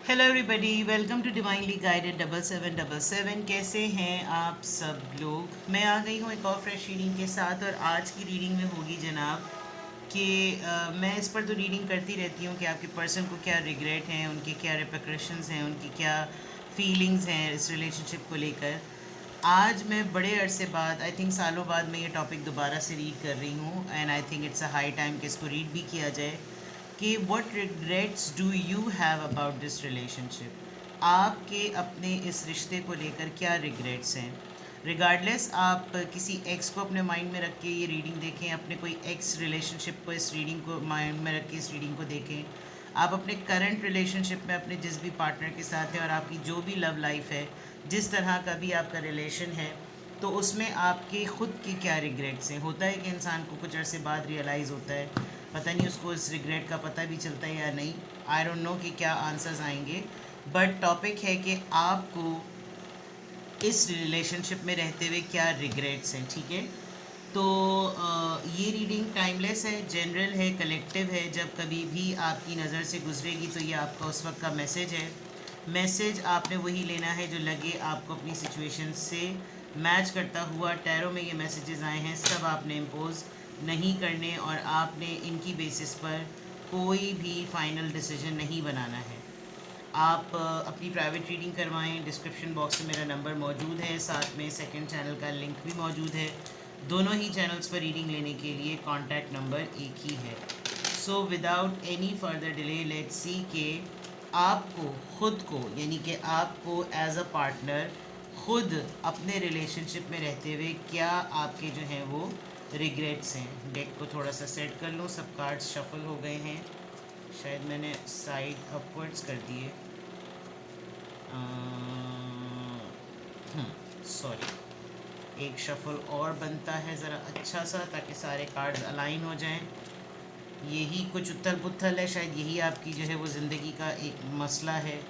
Hello everybody, welcome to divinely guided 7777। कैसे हैं आप सब लोग। मैं आ गई हूँ एक और फ्रेश रीडिंग के साथ, और आज की रीडिंग में होगी जनाब कि मैं इस पर तो रीडिंग करती रहती हूँ कि आपके पर्सन को क्या रिग्रेट हैं, उनके क्या रिpercussions हैं, उनकी क्या फीलिंग्स हैं इस रिलेशनशिप को लेकर। आज मैं बड़े अरसे बाद, आई थिंक सालों बाद, मैं ये टॉपिक दोबारा से रीड कर रही हूँ, and I think it's a high time कि इसको रीड भी किया जाए कि what regrets do you have about this relationship. आपके अपने इस रिश्ते को लेकर क्या रिग्रेट्स हैं। रिगार्डलेस आप किसी एक्स को अपने माइंड में रख के ये रीडिंग देखें, अपने कोई एक्स रिलेशनशिप को इस रीडिंग को माइंड में रख के इस रीडिंग को देखें, आप अपने करंट रिलेशनशिप में अपने जिस भी पार्टनर के साथ हैं और आपकी जो भी लव लाइफ है, जिस तरह का भी आपका रिलेशन है, तो उसमें आपके ख़ुद के क्या रिग्रेट्स हैं। होता है कि इंसान को कुछ अरसे बाद रियलाइज़ होता है, पता नहीं उसको इस रिग्रेट का पता भी चलता है या नहीं। आई डोंट नो कि क्या आंसर्स आएंगे, बट टॉपिक है कि आपको इस रिलेशनशिप में रहते हुए क्या रिग्रेट्स हैं। ठीक है, तो ये रीडिंग टाइमलेस है, जनरल है, कलेक्टिव है। जब कभी भी आपकी नज़र से गुजरेगी तो ये आपका उस वक्त का मैसेज है। मैसेज आपने वही लेना है जो लगे आपको अपनी सिचुएशन से मैच करता हुआ। टैरो में ये मैसेजेस आए हैं, सब आपने इम्पोज नहीं करने, और आपने इनकी बेसिस पर कोई भी फाइनल डिसीजन नहीं बनाना है। आप अपनी प्राइवेट रीडिंग करवाएं। डिस्क्रिप्शन बॉक्स में मेरा नंबर मौजूद है, साथ में सेकंड चैनल का लिंक भी मौजूद है। दोनों ही चैनल्स पर रीडिंग लेने के लिए कॉन्टैक्ट नंबर एक ही है। So without any further delay let's see के आपको ख़ुद को, यानी कि आपको एज अ पार्टनर ख़ुद अपने रिलेशनशिप में रहते हुए क्या आपके जो हैं वो रिग्रेट्स हैं। डेक को थोड़ा सा सेट कर लूँ, सब कार्ड्स शफल हो गए हैं, शायद मैंने साइड अपवर्ड्स कर दिए, सॉरी। एक शफल और बनता है ज़रा अच्छा सा, ताकि सारे कार्ड्स अलाइन हो जाएं। यही कुछ उथल पुथल है, शायद यही आपकी जो है वो ज़िंदगी का एक मसला है।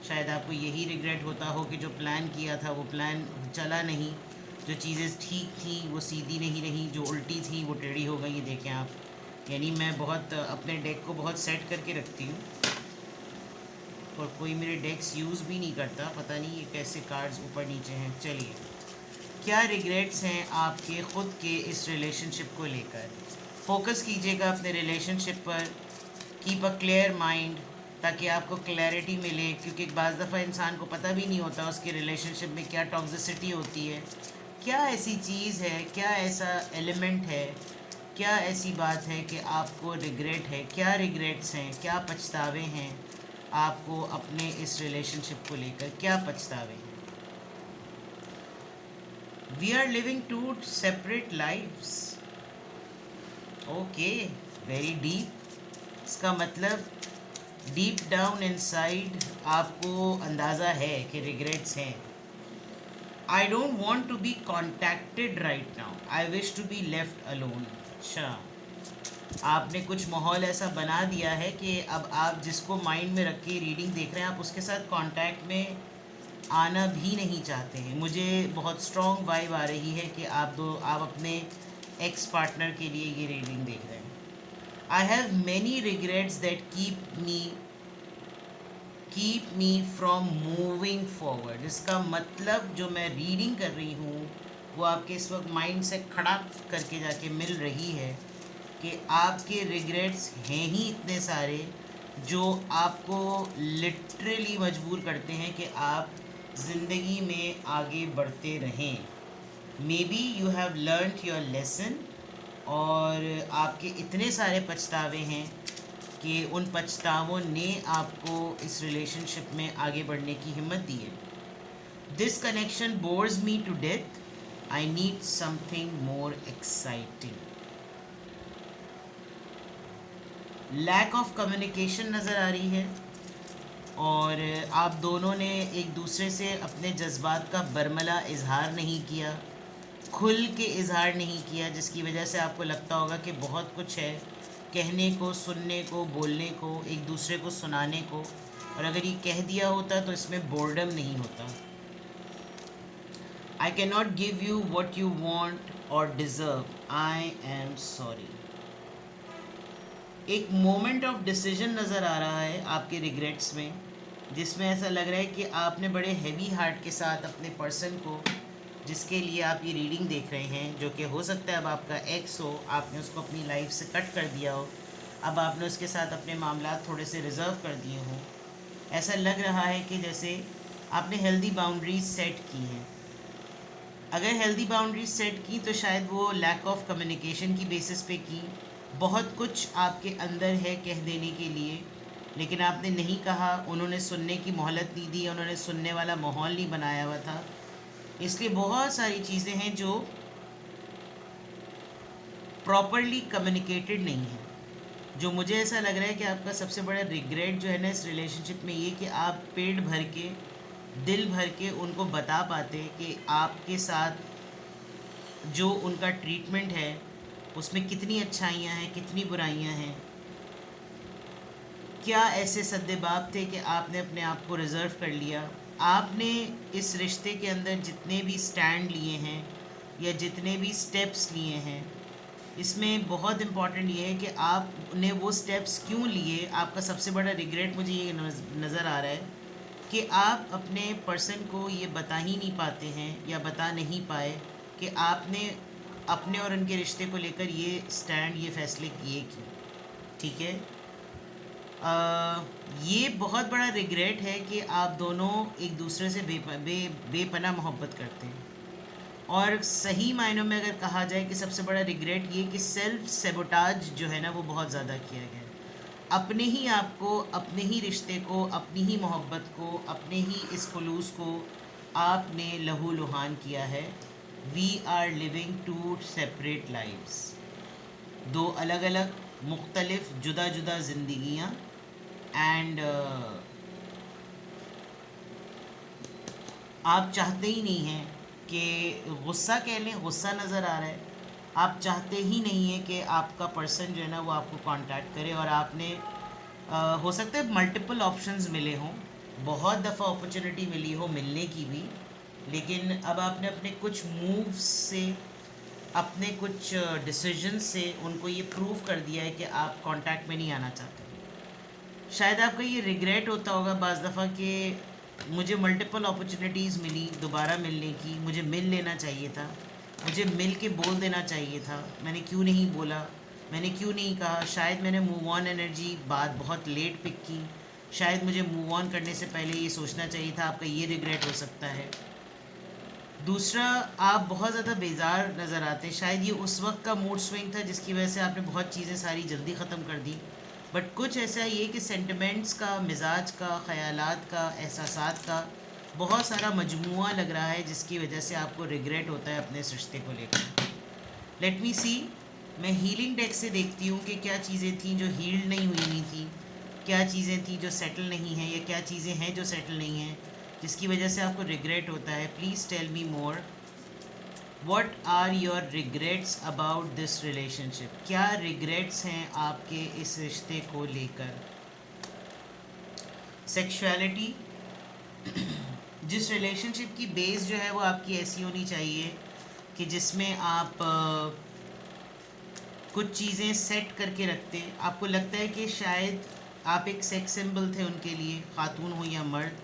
शायद आपको यही रिग्रेट होता हो कि जो प्लान किया था वो प्लान चला नहीं, जो चीज़ें ठीक थी वो सीधी नहीं रही, जो उल्टी थी वो टेढ़ी हो गई। ये देखें आप, यानी मैं बहुत अपने डेक को बहुत सेट करके रखती हूँ, और कोई मेरे डेक्स यूज़ भी नहीं करता। पता नहीं ये कैसे कार्ड्स ऊपर नीचे हैं। चलिए, क्या रिग्रेट्स हैं आपके ख़ुद के इस रिलेशनशिप को लेकर। फोकस कीजिएगा अपने रिलेशनशिप पर, कीप अ क्लियर माइंड, ताकि आपको क्लैरिटी मिले। क्योंकि बाज़ दफ़ा इंसान को पता भी नहीं होता उसके रिलेशनशिप में क्या टॉक्सिसिटी होती है, क्या ऐसी चीज़ है, क्या ऐसा एलिमेंट है, क्या ऐसी बात है कि आपको रिग्रेट है। क्या रिग्रेट्स हैं, क्या पछतावे हैं आपको अपने इस रिलेशनशिप को लेकर, क्या पछतावे हैं। We are living two separate lifes. Okay, very deep. इसका मतलब डीप डाउन इनसाइड आपको अंदाज़ा है कि रिग्रेट्स हैं। I don't want to be contacted right now, I wish to be left alone. अच्छा, आपने कुछ माहौल ऐसा बना दिया है कि अब आप जिसको माइंड में रख के रीडिंग देख रहे हैं, आप उसके साथ कांटेक्ट में आना भी नहीं चाहते हैं। मुझे बहुत स्ट्रॉन्ग वाइब आ रही है कि आप अपने एक्स पार्टनर के लिए ये रीडिंग देख रहे हैं। I have many regrets that keep me from moving forward. इसका मतलब जो मैं रीडिंग कर रही हूँ वो आपके इस वक्त माइंड से खड़ा करके जाके मिल रही है कि आपके रिग्रेट्स हैं ही इतने सारे जो आपको लिटरली मजबूर करते हैं कि आप ज़िंदगी में आगे बढ़ते रहें। May be you have learned your lesson, और आपके इतने सारे पछतावे हैं कि उन पछतावों ने आपको इस रिलेशनशिप में आगे बढ़ने की हिम्मत दी है। This connection bores me to death, I need something more exciting. Lack of communication नज़र आ रही है, और आप दोनों ने एक दूसरे से अपने जज्बात का बरमला इजहार नहीं किया, खुल के इजहार नहीं किया, जिसकी वजह से आपको लगता होगा कि बहुत कुछ है कहने को, सुनने को, बोलने को, एक दूसरे को सुनाने को, और अगर ये कह दिया होता तो इसमें बोर्डम नहीं होता। I can not give you what you want और डिज़र्व, आई एम सॉरी। एक मोमेंट ऑफ डिसीजन नज़र आ रहा है आपके रिग्रेट्स में, जिसमें ऐसा लग रहा है कि आपने बड़े हैवी हार्ट के साथ अपने पर्सन को, जिसके लिए आप ये रीडिंग देख रहे हैं, जो कि हो सकता है अब आपका एक्स हो, आपने उसको अपनी लाइफ से कट कर दिया हो, अब आपने उसके साथ अपने मामला थोड़े से रिज़र्व कर दिए हों। ऐसा लग रहा है कि जैसे आपने हेल्दी बाउंड्रीज सेट की हैं। अगर हेल्दी बाउंड्रीज सेट की तो शायद वो लैक ऑफ कम्युनिकेशन की बेसिस पे की। बहुत कुछ आपके अंदर है कह देने के लिए, लेकिन आपने नहीं कहा, उन्होंने सुनने की मोहलत नहीं दी, उन्होंने सुनने वाला माहौल नहीं बनाया हुआ था। इसलिए बहुत सारी चीज़ें हैं जो प्रॉपरली कम्युनिकेटेड नहीं है। जो मुझे ऐसा लग रहा है कि आपका सबसे बड़ा रिग्रेट जो है ना इस रिलेशनशिप में, ये कि आप पेट भर के, दिल भर के उनको बता पाते कि आपके साथ जो उनका ट्रीटमेंट है उसमें कितनी अच्छाइयाँ हैं, कितनी बुराइयाँ हैं। क्या ऐसे सद्देबाब थे कि आपने अपने आप को रिज़र्व कर लिया। आपने इस रिश्ते के अंदर जितने भी स्टैंड लिए हैं या जितने भी स्टेप्स लिए हैं, इसमें बहुत इम्पॉर्टेंट ये है कि आपने वो स्टेप्स क्यों लिए। आपका सबसे बड़ा रिग्रेट मुझे ये नज़र आ रहा है कि आप अपने पर्सन को ये बता ही नहीं पाते हैं या बता नहीं पाए कि आपने अपने और उनके रिश्ते को लेकर ये स्टैंड, ये फ़ैसले किए क्यों। ठीक है, ये बहुत बड़ा रिग्रेट है कि आप दोनों एक दूसरे से बेपनाह मोहब्बत करते हैं। और सही मायनों में अगर कहा जाए कि सबसे बड़ा रिग्रेट ये कि सेल्फ सेबोटाज जो है ना वो बहुत ज़्यादा किया गया है। अपने ही आप को, अपने ही रिश्ते को, अपनी ही मोहब्बत को, अपने ही इस खुलूस को आपने लहू लुहान किया है। We are living two separate lives, दो अलग अलग मुख्तलिफ जुदा जुदा ज़िंदगियाँ। एंड आप चाहते ही नहीं हैं कि गुस्सा कह लें, गुस्सा नज़र आ रहा है, आप चाहते ही नहीं हैं कि आपका पर्सन जो है ना वो आपको कांटेक्ट करे। और आपने हो सकता है मल्टीपल ऑप्शंस मिले हों, बहुत दफ़ा अपॉर्चुनिटी मिली हो मिलने की भी, लेकिन अब आपने अपने कुछ मूव्स से, अपने कुछ डिसीजन से उनको ये प्रूव कर दिया है कि आप कांटेक्ट में नहीं आना चाहते। शायद आपका ये रिग्रेट होता होगा बाज़ दफ़ा कि मुझे मल्टीपल अपॉर्चुनिटीज़ मिली दोबारा मिलने की, मुझे मिल लेना चाहिए था, मुझे मिल के बोल देना चाहिए था, मैंने क्यों नहीं बोला, मैंने क्यों नहीं कहा। शायद मैंने मूव ऑन एनर्जी बात बहुत लेट पिक की, शायद मुझे मूव ऑन करने से पहले ये सोचना चाहिए था। आपका ये रिग्रेट हो सकता है। दूसरा, आप बहुत ज़्यादा बेजार नज़र आते हैं। शायद ये उस वक्त का मूड स्विंग था जिसकी वजह से आपने बहुत चीज़ें सारी जल्दी ख़त्म कर दी। बट कुछ ऐसा ये कि सेंटिमेंट्स का, मिजाज का, ख़यालात का, एहसासात का बहुत सारा मजमुआ लग रहा है जिसकी वजह से आपको रिग्रेट होता है अपने इस रिश्ते को लेकर। लेट मी सी, मैं हीलिंग डेक से देखती हूँ कि क्या चीज़ें थी जो हील्ड नहीं हुई नहीं थी, क्या चीज़ें थी जो सेटल नहीं हैं, या क्या चीज़ें हैं जो सेटल नहीं हैं जिसकी वजह से आपको रिग्रेट होता है। Please tell me more, what are your regrets about this relationship. क्या रिग्रेट्स हैं आपके इस रिश्ते को लेकर। सेक्सुअलिटी, जिस रिलेशनशिप की बेस जो है वो आपकी ऐसी होनी चाहिए कि जिसमें आप कुछ चीज़ें सेट करके रखते। आपको लगता है कि शायद आप एक सेक्स सिंबल थे उनके लिए, ख़ातून हो या मर्द।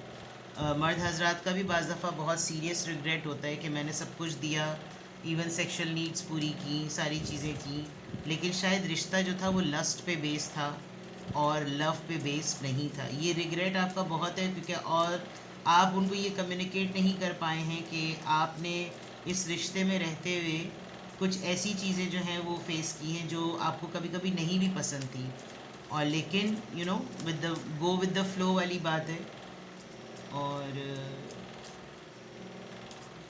मर्द हजरात का भी बाज़ दफ़ा बहुत सीरियस रिग्रेट होता है कि मैंने सब कुछ दिया, इवन सेक्शुअल नीड्स पूरी की, सारी चीज़ें की, लेकिन शायद रिश्ता जो था वो लस्ट पे बेस था और लव पे बेस नहीं था। ये रिग्रेट आपका बहुत है क्योंकि और आप उनको ये कम्युनिकेट नहीं कर पाए हैं कि आपने इस रिश्ते में रहते हुए कुछ ऐसी चीज़ें जो हैं वो फेस की हैं जो आपको कभी कभी नहीं भी पसंद थी। और लेकिन you know with the go with the flow वाली बात है। और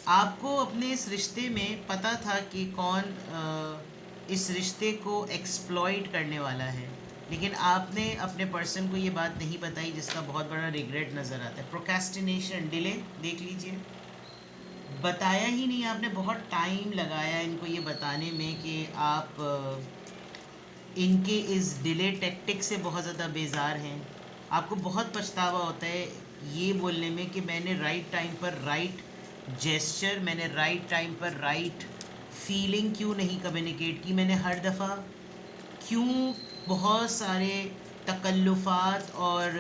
आपको अपने इस रिश्ते में पता था कि कौन इस रिश्ते को एक्सप्लॉइट करने वाला है, लेकिन आपने अपने पर्सन को ये बात नहीं बताई, जिसका बहुत बड़ा रिग्रेट नज़र आता है। प्रोक्रेस्टिनेशन, डिले, देख लीजिए, बताया ही नहीं आपने। बहुत टाइम लगाया इनको ये बताने में कि आप इनके इस डिले टैक्टिक से बहुत ज़्यादा बेजार हैं। आपको बहुत पछतावा होता है ये बोलने में कि मैंने राइट टाइम पर राइट जेस्चर, मैंने राइट टाइम पर राइट फीलिंग क्यों नहीं कम्युनिकेट की। मैंने हर दफ़ा क्यों बहुत सारे तकल्लुफ़ात और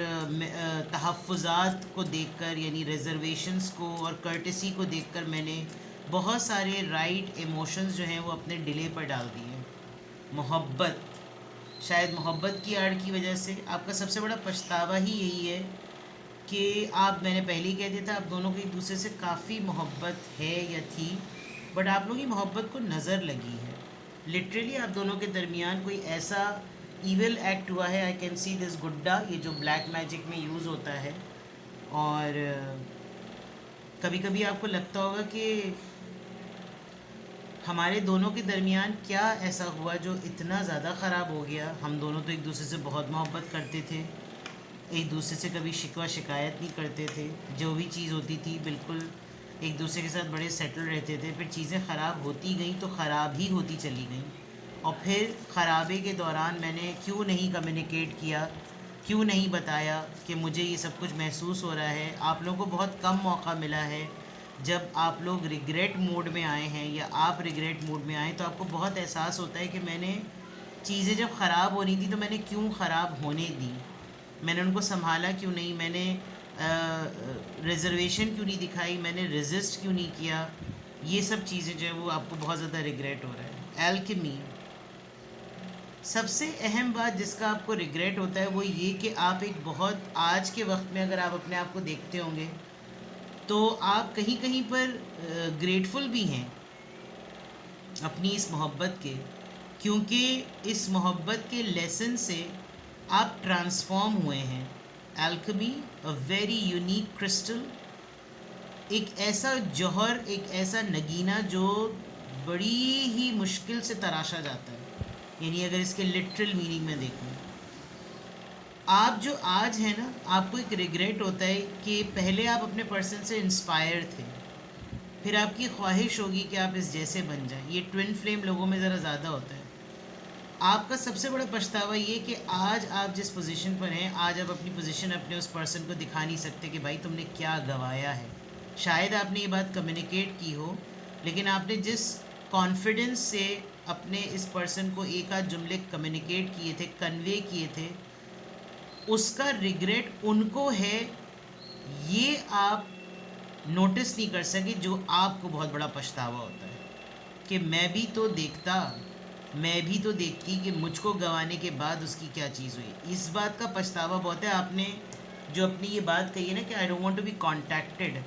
तहफ़्फ़ुज़ात को देखकर, यानी रिज़र्वेशंस को और कर्टेसी को देखकर मैंने बहुत सारे राइट इमोशंस जो हैं वो अपने डिले पर डाल दिए। मोहब्बत, शायद मोहब्बत की आड़ की वजह से आपका सबसे बड़ा पछतावा ही यही है कि आप, मैंने पहले ही कह दिया था, आप दोनों को एक दूसरे से काफ़ी मोहब्बत है या थी, बट आप लोगों की मोहब्बत को नज़र लगी है। लिटरली आप दोनों के दरमियान कोई ऐसा इविल एक्ट हुआ है। आई कैन सी दिस गुड्डा, ये जो ब्लैक मैजिक में यूज़ होता है। और कभी कभी आपको लगता होगा कि हमारे दोनों के दरमियान क्या ऐसा हुआ जो इतना ज़्यादा ख़राब हो गया। हम दोनों तो एक दूसरे से बहुत मोहब्बत करते थे, एक दूसरे से कभी शिकवा शिकायत नहीं करते थे, जो भी चीज़ होती थी बिल्कुल एक दूसरे के साथ बड़े सेटल रहते थे। फिर चीज़ें ख़राब होती गई तो ख़राब ही होती चली गई। और फिर ख़राबे के दौरान मैंने क्यों नहीं कम्युनिकेट किया, क्यों नहीं बताया कि मुझे ये सब कुछ महसूस हो रहा है। आप लोगों को बहुत कम मौका मिला है। जब आप लोग रिग्रेट मोड में आए हैं या आप रिग्रेट मोड में आए तो आपको बहुत एहसास होता है कि मैंने चीज़ें जब ख़राब हो रही थी तो मैंने क्यों ख़राब होने दी, मैंने उनको संभाला क्यों नहीं, मैंने रिज़र्वेशन क्यों नहीं दिखाई, मैंने रेजिस्ट क्यों नहीं किया। ये सब चीज़ें जो है वो आपको बहुत ज़्यादा रिग्रेट हो रहा है। एल्केमी, सबसे अहम बात जिसका आपको रिग्रेट होता है वो ये कि आप एक बहुत, आज के वक्त में अगर आप अपने आप को देखते होंगे तो आप कहीं कहीं पर ग्रेटफुल भी हैं अपनी इस मोहब्बत के, क्योंकि इस मोहब्बत के लेसन से आप ट्रांसफॉर्म हुए हैं। Alchemy, a very unique crystal, एक ऐसा जौहर, एक ऐसा नगीना जो बड़ी ही मुश्किल से तराशा जाता है। यानी अगर इसके लिटरल मीनिंग में देखूँ, आप जो आज हैं ना, आपको एक रिग्रेट होता है कि पहले आप अपने पर्सन से इंस्पायर थे, फिर आपकी ख्वाहिश होगी कि आप इस जैसे बन जाएं। ये ट्विन फ्लेम लोगों में ज़रा ज़्यादा होता है। आपका सबसे बड़ा पछतावा ये कि आज आप जिस पोजीशन पर हैं, आज आप अपनी पोजीशन अपने उस पर्सन को दिखा नहीं सकते कि भाई तुमने क्या गंवाया है। शायद आपने ये बात कम्युनिकेट की हो, लेकिन आपने जिस कॉन्फिडेंस से अपने इस पर्सन को एक आध जुमले कम्युनिकेट किए थे, कन्वे किए थे, उसका रिग्रेट उनको है, ये आप नोटिस नहीं कर सके, जो आपको बहुत बड़ा पछतावा होता है कि मैं भी तो देखता, मैं भी तो देखती कि मुझको गंवाने के बाद उसकी क्या चीज़ हुई। इस बात का पछतावा बहुत है। आपने जो अपनी ये बात कही है ना कि I don't want to be contacted,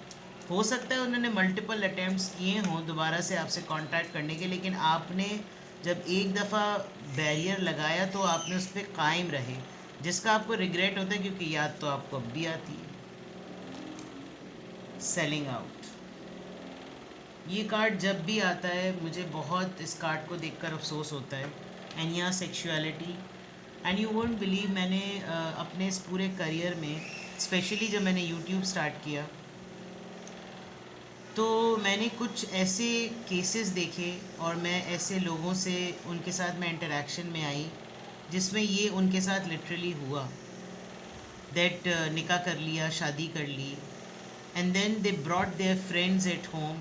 हो सकता है उन्होंने मल्टीपल अटैम्प्ट्स किए हों दोबारा से आपसे कांटेक्ट करने के, लेकिन आपने जब एक दफ़ा बैरियर लगाया तो आपने उस पर कायम रहे, जिसका आपको रिग्रेट होता है, क्योंकि याद तो आपको अब भी आती है। सेलिंग आउट, ये कार्ड जब भी आता है मुझे बहुत इस कार्ड को देखकर अफसोस होता है। एंड यहाँ sexuality, and you won't believe, मैंने अपने इस पूरे करियर में, स्पेशली जब मैंने यूट्यूब स्टार्ट किया, तो मैंने कुछ ऐसे केसेस देखे और मैं ऐसे लोगों से, उनके साथ मैं इंटरेक्शन में आई जिसमें ये उनके साथ लिटरली हुआ दैट निकाह कर लिया, शादी कर ली, and then they brought their friends at home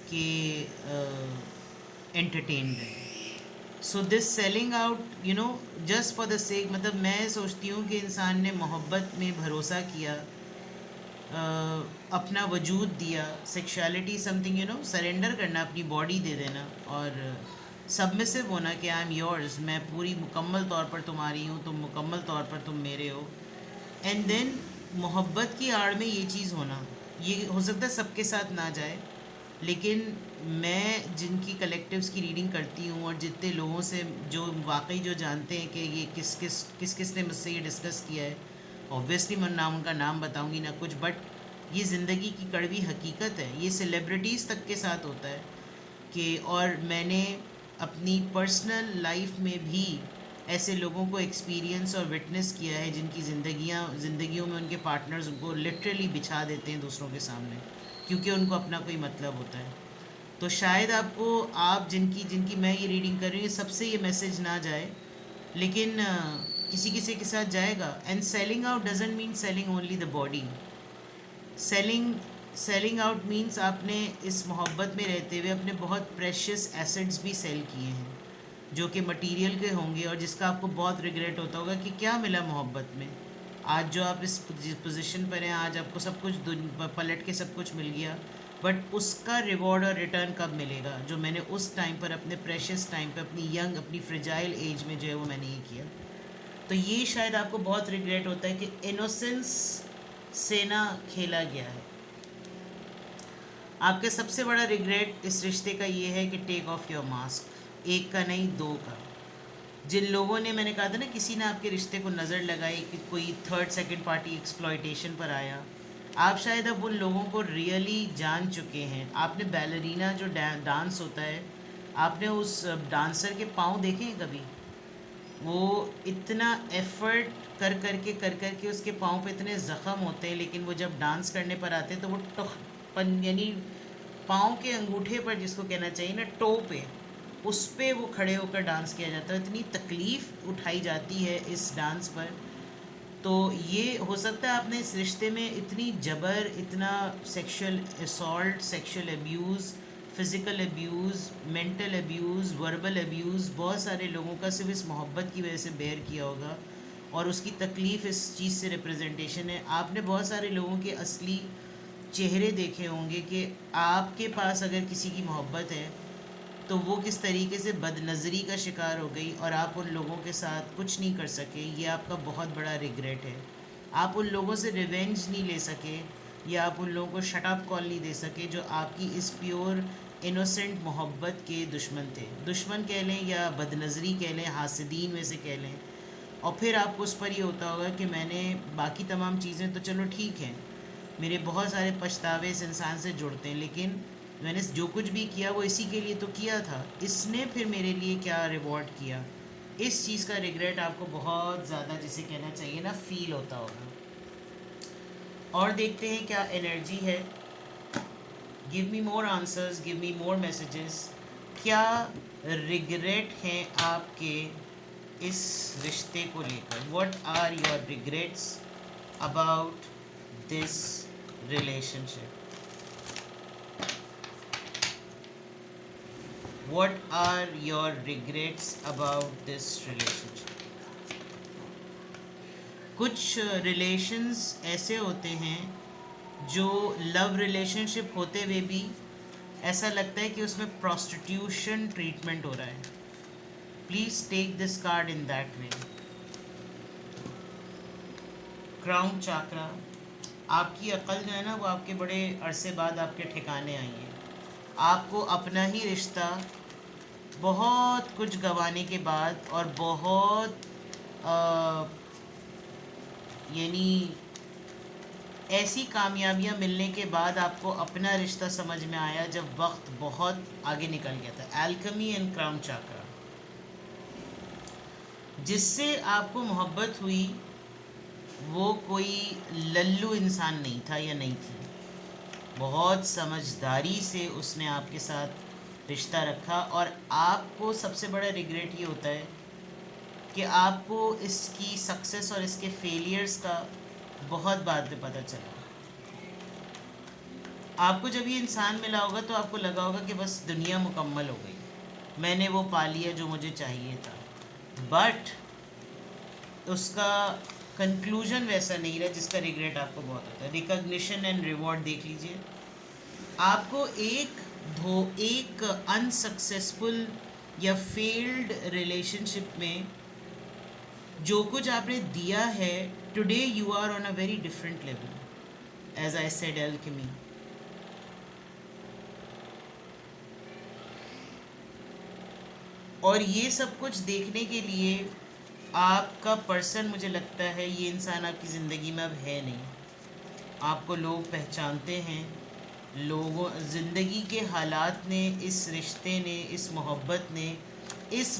के entertain them. So this selling out, you know, just for the sake, मतलब मैं सोचती हूँ कि इंसान ने मोहब्बत में भरोसा किया, अपना वजूद दिया, sexuality something, you know, surrender करना, अपनी बॉडी दे देना और सबमिसिव होना कि आई एम योर्स, मैं पूरी मुकम्मल तौर पर तुम्हारी हूँ, तुम मुकम्मल तौर पर तुम मेरे हो। एंड देन मोहब्बत की आड़ में ये चीज़ होना, ये हो सकता है सबके साथ ना जाए, लेकिन मैं जिनकी कलेक्टिव्स की रीडिंग करती हूँ और जितने लोगों से जो वाकई जो जानते हैं कि ये किस किस ने मुझसे ये डिस्कस किया है, ऑब्वियसली मैं नाम, उनका नाम बताऊँगी ना कुछ, बट ये ज़िंदगी की कड़वी हकीकत है। ये सेलिब्रिटीज़ तक के साथ होता है कि, और मैंने अपनी पर्सनल लाइफ में भी ऐसे लोगों को एक्सपीरियंस और विटनेस किया है जिनकी ज़िंदगियों में उनके पार्टनर्स उनको लिटरली बिछा देते हैं दूसरों के सामने, क्योंकि उनको अपना कोई मतलब होता है। तो शायद आपको, आप जिनकी जिनकी मैं ये रीडिंग कर रही हूँ, सबसे ये मैसेज ना जाए, लेकिन किसी किसी के साथ जाएगा। And selling out doesn't mean selling only the body. Selling out means आपने इस मोहब्बत में रहते हुए अपने बहुत प्रेशियस एसेट्स भी सेल किए हैं। जो कि मटेरियल के होंगे और जिसका आपको बहुत रिग्रेट होता होगा कि क्या मिला मोहब्बत में। आज जो आप इस पोजीशन पर हैं, आज आपको सब कुछ पलट के सब कुछ मिल गया, बट उसका रिवॉर्ड और रिटर्न कब मिलेगा जो मैंने उस टाइम पर, अपने प्रेशियस टाइम पर, अपनी यंग, अपनी फ्रेजाइल एज में जो है वो मैंने ये किया। तो ये शायद आपको बहुत रिग्रेट होता है कि इनोसेंस से ना खेला गया है। आपका सबसे बड़ा रिग्रेट इस रिश्ते का ये है कि टेक ऑफ योर मास्क। एक का नहीं, दो का। जिन लोगों ने, मैंने कहा था ना, किसी ने आपके रिश्ते को नज़र लगाई कि कोई थर्ड सेकंड पार्टी एक्सप्लॉयटेशन पर आया, आप शायद अब उन लोगों को रियली जान चुके हैं। आपने बैलरीना जो डांस होता है, आपने उस डांसर के पाँव देखे हैं कभी? वो इतना एफर्ट कर कर के उसके पाँव पे इतने ज़ख़म होते हैं, लेकिन वो जब डांस करने पर आते हैं तो वो यानी पाँव के अंगूठे पर, जिसको कहना चाहिए ना टो पे, उस पे वो खड़े होकर डांस किया जाता है। इतनी तकलीफ़ उठाई जाती है इस डांस पर। तो ये हो सकता है आपने इस रिश्ते में इतनी जबर, इतना sexual assault, sexual abuse, physical abuse, mental abuse, verbal abuse, बहुत सारे लोगों का सिर्फ इस मोहब्बत की वजह से बेयर किया होगा, और उसकी तकलीफ़ इस चीज़ से रिप्रेजेंटेशन है। आपने बहुत सारे लोगों के असली चेहरे देखे होंगे कि आपके पास अगर किसी की मोहब्बत है तो वो किस तरीके से बदनज़री का शिकार हो गई और आप उन लोगों के साथ कुछ नहीं कर सके। ये आपका बहुत बड़ा रिग्रेट है। आप उन लोगों से रिवेंज नहीं ले सके, या आप उन लोगों को शट अप कॉल नहीं दे सके जो आपकी इस प्योर इनोसेंट मोहब्बत के दुश्मन थे। दुश्मन कह लें या बदनज़री कह लें, हासिदीन में से कह लें। और फिर आपको उस पर ये होता होगा कि मैंने बाकी तमाम चीज़ें तो चलो ठीक हैं, मेरे बहुत सारे पछतावे इस इंसान से जुड़ते हैं, लेकिन मैंने जो कुछ भी किया वो इसी के लिए तो किया था, इसने फिर मेरे लिए क्या रिवॉर्ड किया। इस चीज़ का रिग्रेट आपको बहुत ज़्यादा, जिसे कहना चाहिए ना, फील होता होगा। और देखते हैं क्या एनर्जी है। Give me more answers, give me more messages. क्या रिग्रेट हैं आपके इस रिश्ते को लेकर? What are your regrets about this relationship? What are your regrets about this relationship? कुछ रिलेशंस ऐसे होते हैं जो लव रिलेशनशिप होते हुए भी ऐसा लगता है कि उसमें प्रोस्टिट्यूशन ट्रीटमेंट हो रहा है। Please take this card in that way. Crown chakra, आपकी अक्ल जो है ना, वो आपके बड़े अरसे बाद आपके ठिकाने आई है। आपको अपना ही रिश्ता बहुत कुछ गंवाने के बाद और बहुत यानी ऐसी कामयाबियां मिलने के बाद आपको अपना रिश्ता समझ में आया जब वक्त बहुत आगे निकल गया था। एल्केमी एंड क्राउन चाकरा, जिससे आपको मोहब्बत हुई वो कोई लल्लू इंसान नहीं था या नहीं थी। बहुत समझदारी से उसने आपके साथ रिश्ता रखा, और आपको सबसे बड़ा रिग्रेट ये होता है कि आपको इसकी सक्सेस और इसके फेलियर्स का बहुत बाद में पता चला। आपको जब ये इंसान मिला होगा तो आपको लगा होगा कि बस दुनिया मुकम्मल हो गई, मैंने वो पा लिया जो मुझे चाहिए था। बट उसका कंक्लूजन वैसा नहीं रहा जिसका रिग्रेट आपको बहुत होता है। रिकॉग्निशन एंड रिवॉर्ड देख लीजिए। आपको एक अनसक्सेसफुल या फेल्ड रिलेशनशिप में जो कुछ आपने दिया है, today you are on a very different level, as I said alchemy. और ये सब कुछ देखने के लिए आपका पर्सन, मुझे लगता है ये इंसान आपकी ज़िंदगी में अब है नहीं। आपको लोग पहचानते हैं, लोगों, ज़िंदगी के हालात ने, इस रिश्ते ने, इस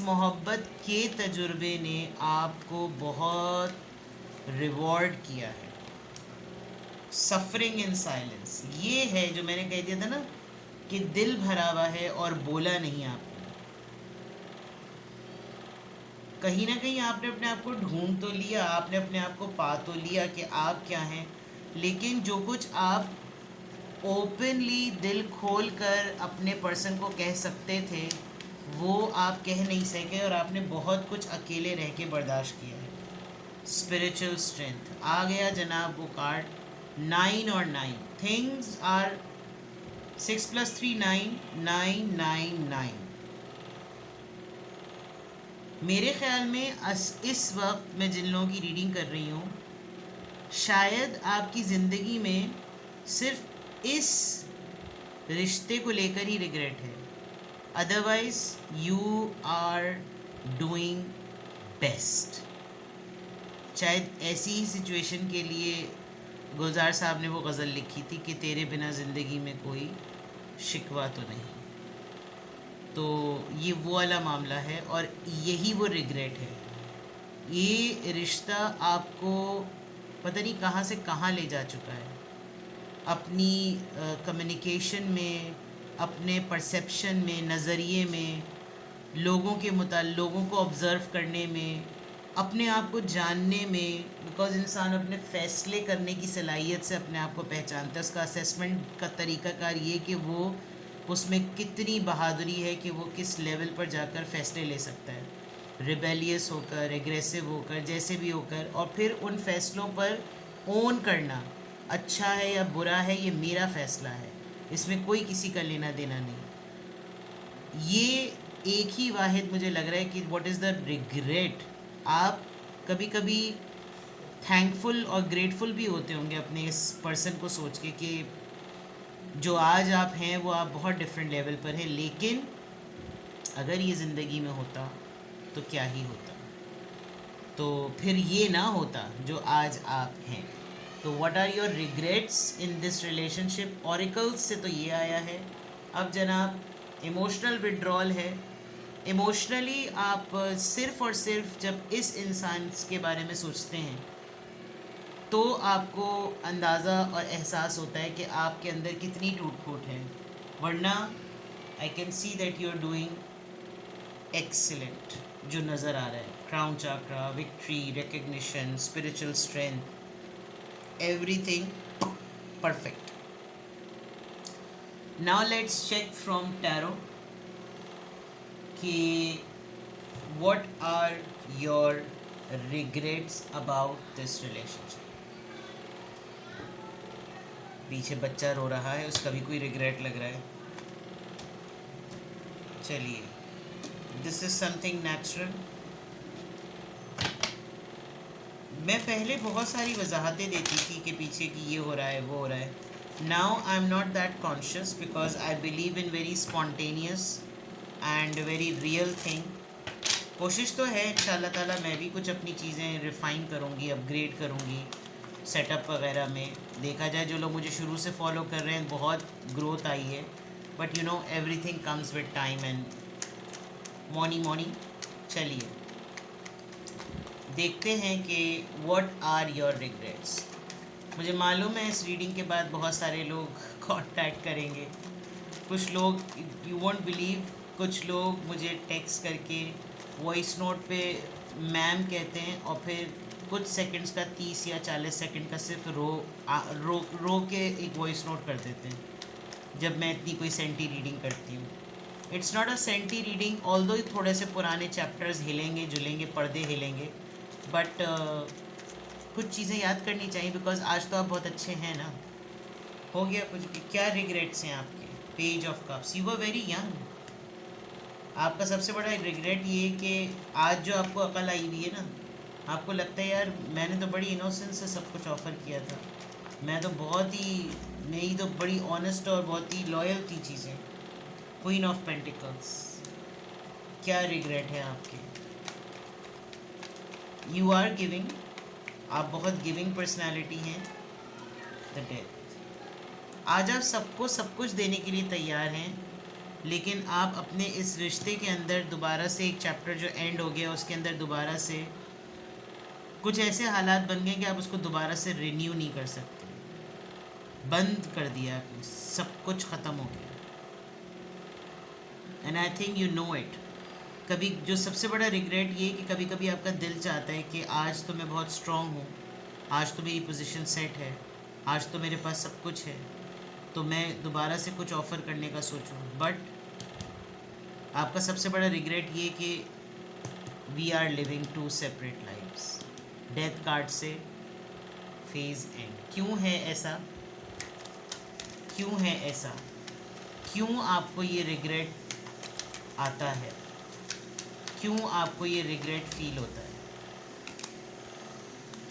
मोहब्बत के तजुर्बे ने आपको बहुत रिवॉर्ड किया है। सफरिंग इन साइलेंस, ये है जो मैंने कह दिया था ना कि दिल भरा हुआ है और बोला नहीं आपने। कहीं ना कहीं आपने अपने आप को ढूंढ तो लिया, आपने अपने आप को पा तो लिया कि आप क्या हैं, लेकिन जो कुछ आप ओपनली दिल खोल कर अपने पर्सन को कह सकते थे वो आप कह नहीं सके और आपने बहुत कुछ अकेले रह के बर्दाश्त किया है। स्पिरिचुअल स्ट्रेंथ आ गया जनाब वो कार्ड। 9 और 9 थिंग्स आर 6 + 3 9 9 9 9। मेरे ख्याल में इस वक्त मैं जिन लोगों की रीडिंग कर रही हूँ, शायद आपकी ज़िंदगी में सिर्फ इस रिश्ते को लेकर ही रिग्रेट है, otherwise you are doing best. शायद ऐसी ही सिचुएशन के लिए गुलजार साहब ने वो गज़ल लिखी थी कि तेरे बिना ज़िंदगी में कोई शिकवा तो नहीं। तो ये वो वाला मामला है और यही वो रिग्रेट है। ये रिश्ता आपको पता नहीं कहाँ से कहाँ ले जा चुका है, अपनी कम्युनिकेशन में, अपने परसेप्शन में, नज़रिए में, लोगों को ऑब्ज़र्व करने में, अपने आप को जानने में। बिकॉज़ इंसान अपने फ़ैसले करने की सलाहियत से अपने आप को पहचानता है। उसका असेसमेंट का तरीक़ाकार ये कि वो उसमें कितनी बहादुरी है कि वो किस लेवल पर जाकर फ़ैसले ले सकता है, रिबेलियस होकर, एग्रेसिव होकर, जैसे भी होकर, और फिर उन फ़ैसलों पर ओन करना, अच्छा है या बुरा है ये मेरा फ़ैसला है, इसमें कोई किसी का लेना देना नहीं। ये एक ही वाहिद मुझे लग रहा है कि व्हाट इज़ द रिग्रेट। आप कभी कभी थैंकफुल और ग्रेटफुल भी होते होंगे अपने इस पर्सन को सोच के कि जो आज आप हैं वो आप बहुत डिफरेंट लेवल पर हैं, लेकिन अगर ये ज़िंदगी में होता तो क्या ही होता, तो फिर ये ना होता जो आज आप हैं। तो what are your regrets in this relationship? Oracles से तो ये आया है। अब जनाब इमोशनल विड्रॉल है। इमोशनली आप सिर्फ़ और सिर्फ जब इस इंसान के बारे में सोचते हैं तो आपको अंदाज़ा और एहसास होता है कि आपके अंदर कितनी टूट फूट है, वरना I can see that you are doing excellent जो नज़र आ रहा है। Crown chakra, victory, recognition, spiritual strength, everything perfect. Now let's check from tarot कि what are your regrets about this relationship? पीछे बच्चा रो रहा है, उसका भी कोई रिग्रेट लग रहा है। चलिए, दिस इज समथिंग नेचुरल। मैं पहले बहुत सारी वजाहतें देती थी कि पीछे की ये हो रहा है, वो हो रहा है। Now I am not that conscious because I believe in very spontaneous and very real thing. कोशिश तो है इंशाल्लाह ताला मैं भी कुछ अपनी चीज़ें रिफ़ाइन करूँगी, अपग्रेड करूँगी सेटअप वगैरह में। देखा जाए जो लोग मुझे शुरू से फॉलो कर रहे हैं बहुत ग्रोथ आई है, but you know everything comes with time and morning. चलिए देखते हैं कि व्हाट आर योर रिग्रेट्स। मुझे मालूम है इस रीडिंग के बाद बहुत सारे लोग कांटेक्ट करेंगे। कुछ लोग, यू वोंट बिलीव, कुछ लोग मुझे टेक्स्ट करके वॉइस नोट पे मैम कहते हैं और फिर कुछ सेकंड्स का 30 या 40 सेकंड का सिर्फ रो के एक वॉइस नोट कर देते हैं जब मैं इतनी कोई सेंटी रीडिंग करती हूँ। It's not a senti reading, although थोड़े से पुराने चैप्टर्स हिलेंगे जुलेंगे, पर्दे हिलेंगे, बट कुछ चीज़ें याद करनी चाहिए बिकॉज आज तो आप बहुत अच्छे हैं ना। हो गया कुछ भी। क्या रिग्रेट्स हैं आपके? Page of cups, you were very young. आपका सबसे बड़ा रिग्रेट ये कि आज जो आपको अकल आई हुई है ना, आपको लगता है यार मैंने तो बड़ी इनोसेंस से सब कुछ ऑफ़र किया था, मेरी तो बड़ी ऑनेस्ट और बहुत ही लॉयल थी चीज़ें। क्वीन ऑफ पेंटिकल्स, क्या रिग्रेट है आपके? यू आर गिविंग, आप बहुत गिविंग पर्सनालिटी हैं। द डेथ, आज आप सबको सब कुछ देने के लिए तैयार हैं, लेकिन आप अपने इस रिश्ते के अंदर दोबारा से एक चैप्टर जो एंड हो गया उसके अंदर दोबारा से कुछ ऐसे हालात बन गए कि आप उसको दोबारा से रिन्यू नहीं कर सकते। बंद कर दिया आपने, सब कुछ ख़त्म हो गया। And I think you know it. कभी जो सबसे बड़ा रिग्रेट ये कि कभी कभी आपका दिल चाहता है कि आज तो मैं बहुत स्ट्रॉन्ग हूँ, आज तो मेरी पोजीशन सेट है, आज तो मेरे पास सब कुछ है, तो मैं दोबारा से कुछ ऑफ़र करने का सोचूं। बट आपका सबसे बड़ा रिग्रेट ये कि we are living two separate lifes. Death card से फेज एंड। क्यों है ऐसा? क्यों है ऐसा? क्यों आपको ये रिग्रेट आता है? क्यों आपको ये रिग्रेट फील होता है?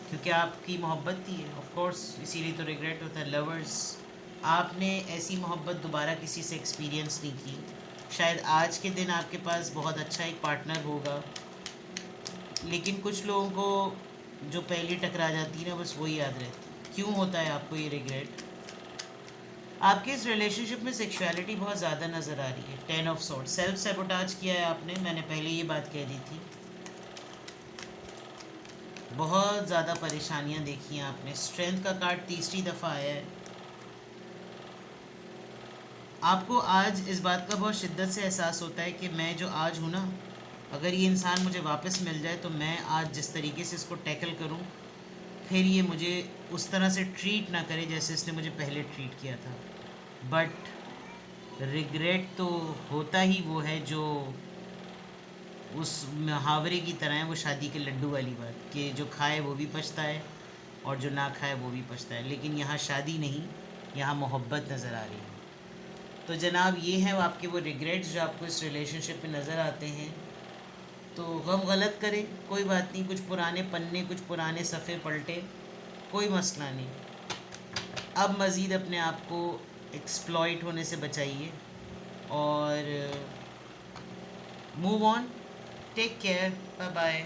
क्योंकि आपकी मोहब्बत थी, ऑफ कोर्स, इसीलिए तो रिग्रेट होता है। लवर्स, आपने ऐसी मोहब्बत दोबारा किसी से एक्सपीरियंस नहीं की। शायद आज के दिन आपके पास बहुत अच्छा एक पार्टनर होगा, लेकिन कुछ लोगों को जो पहली टकरा जाती है ना, बस वही याद रहती। क्यों होता है आपको ये रिग्रेट? आपके इस रिलेशनशिप में सेक्सुअलिटी बहुत ज़्यादा नज़र आ रही है। 10 ऑफ सॉर्ट, सेल्फ सेबोटाज किया है आपने, मैंने पहले ये बात कह दी थी। बहुत ज़्यादा परेशानियां देखी हैं आपने। स्ट्रेंथ का कार्ड तीसरी दफ़ा आया है। आपको आज इस बात का बहुत शिद्दत से एहसास होता है कि मैं जो आज हूँ ना, अगर ये इंसान मुझे वापस मिल जाए तो मैं आज जिस तरीके से इसको टैकल करूँ, फिर ये मुझे उस तरह से ट्रीट ना करे जैसे इसने मुझे पहले ट्रीट किया था। बट रिग्रेट तो होता ही वो है जो उस मुहावरे की तरह है, वो शादी के लड्डू वाली बात, कि जो खाए वो भी पछता है और जो ना खाए वो भी पछता है। लेकिन यहाँ शादी नहीं, यहाँ मोहब्बत नज़र आ रही है। तो जनाब, ये हैं आपके वो रिग्रेट्स जो आपको इस रिलेशनशिप में नज़र आते हैं। तो गम गलत करें, कोई बात नहीं, कुछ पुराने पन्ने, कुछ पुराने सफ़े पलटे, कोई मसला नहीं। अब मज़ीद अपने आप को एक्सप्लॉइट होने से बचाइए और move on. Take care, bye bye.